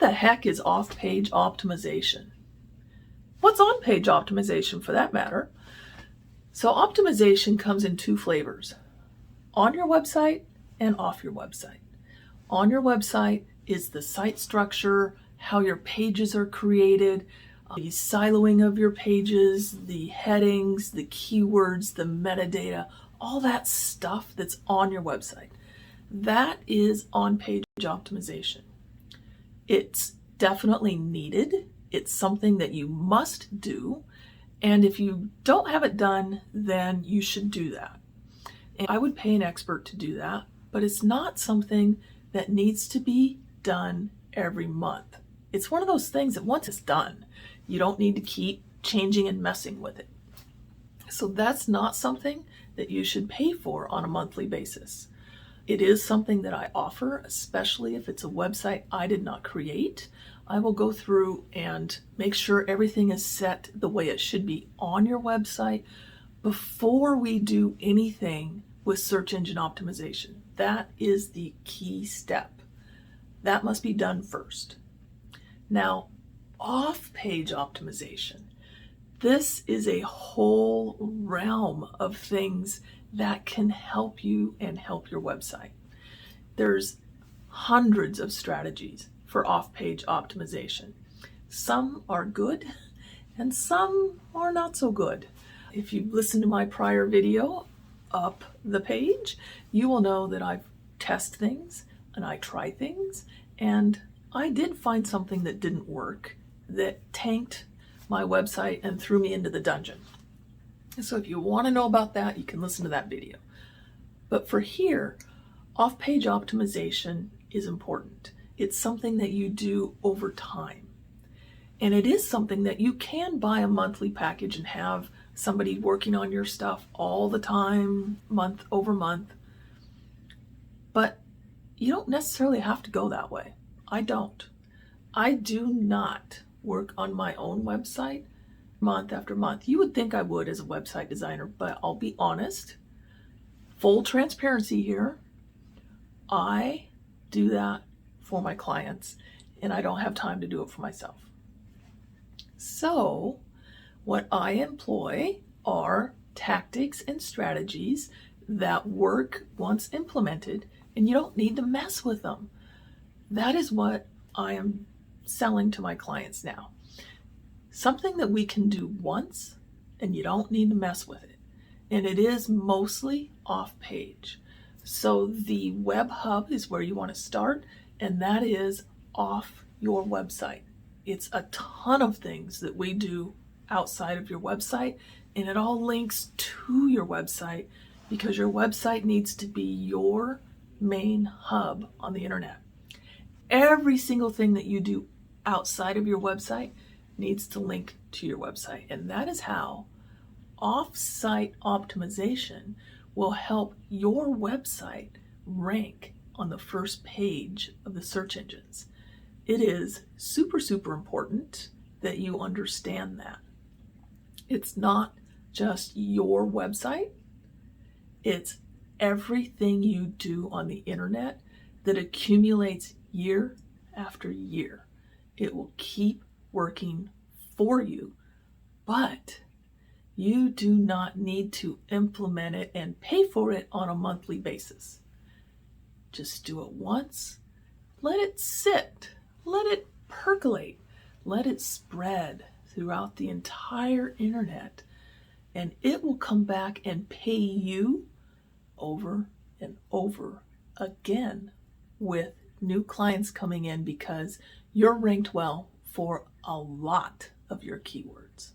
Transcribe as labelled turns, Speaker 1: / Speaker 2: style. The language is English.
Speaker 1: the heck is off-page optimization? What's on-page optimization for that matter? So optimization comes in two flavors: on your website and off your website. On your website is the site structure, how your pages are created, the siloing of your pages, the headings, the keywords, the metadata, all that stuff that's on your website. That is on-page optimization. It's definitely needed. It's something that you must do. And if you don't have it done, then you should do that. And I would pay an expert to do that, but it's not something that needs to be done every month. It's one of those things that once it's done, you don't need to keep changing and messing with it. So that's not something that you should pay for on a monthly basis. It is something that I offer, especially if it's a website I did not create. I will go through and make sure everything is set the way it should be on your website before we do anything with search engine optimization. That is the key step. That must be done first. Now, off-page optimization. This is a whole realm of things that can help you and help your website. There's hundreds of strategies for off-page optimization. Some are good and some are not so good. If you've listened to my prior video, Up the Page, you will know that I've tested things and I try things, and I did find something that didn't work, that tanked my website and threw me into the dungeon. So if you want to know about that, you can listen to that video. But for here, off-page optimization is important. It's something that you do over time. And it is something that you can buy a monthly package and have somebody working on your stuff all the time, month over month. But you don't necessarily have to go that way. I don't. I do not work on my own website month after month. You would think I would as a website designer, but I'll be honest, full transparency here, I do that for my clients and I don't have time to do it for myself. So what I employ are tactics and strategies that work once implemented, and you don't need to mess with them. That is what I am selling to my clients now. Something that we can do once and you don't need to mess with it. And it is mostly off page. So the WebHub is where you want to start, and that is off your website. It's a ton of things that we do outside of your website, and it all links to your website because your website needs to be your main hub on the internet. Every single thing that you do outside of your website needs to link to your website. And that is how off-site optimization will help your website rank on the first page of the search engines. It is super, super important that you understand that. It's not just your website. It's everything you do on the internet that accumulates year after year. It will keep working for you, but you do not need to implement it and pay for it on a monthly basis. Just do it once, let it sit, let it percolate, let it spread throughout the entire internet, and it will come back and pay you over and over again with new clients coming in because you're ranked well for a lot of your keywords.